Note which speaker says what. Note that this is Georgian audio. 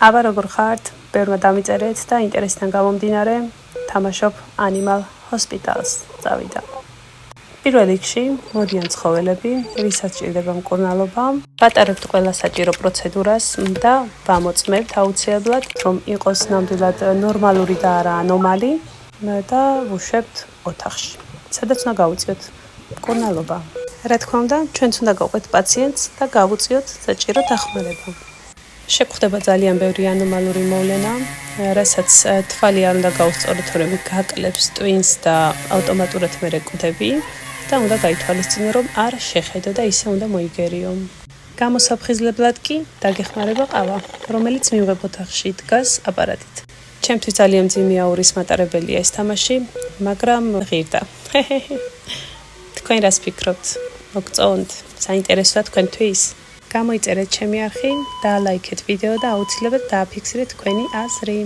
Speaker 1: აბა როგორ ხართ? ბევრმა დამიწერეთ და ინტერესიდან გამომდინარე თამაშობ Animal Hospitals წავიდა. პირველ რიგში მოდიან ცხოველები, ვისაც ჭირდება მკურნალობა, ვატარებთ ყველა საჭირო პროცედურას და ვამოწმებთ აუცილებლად, რომ იყოს ნამდვილად ნორმალური და არა ანომალი და ვუშვებთ ოთახში. სადაც უნდა გავუწიოთ მკურნალობა. რა თქმა უნდა, ჩვენც უნდა გავყვეთ პაციენტს და გავუწიოთ საჭირო დახმარება. შეგვხვდება ძალიან ბევრი ანომალური მოვლენა, რასაც თვალი არ უნდა გაუსწოროთ, რომ გაკლებს ტვინს და ავტომატურად მერე კვდები და უნდა გაითვალისწინო, რომ არ შეხედო და ისე უნდა მოიგერიო. გამოსაფხიზლებლად კი დაგეხმარება ყავა, რომელიც მივღებ ოთახში დგას აპარატით. ჩემთვის ძალიან მძიმე აურის მატარებელია ეს თამაში, მაგრამ ღირდა. თქვენ რას ფიქრობთ? მოგწონთ? საინტერესოა თქვენთვის? გამოიწერეთ ჩემი არხი და ლაიქეთ ვიდეო და აუცილებლად დააფიქსირეთ თქვენი აზრი.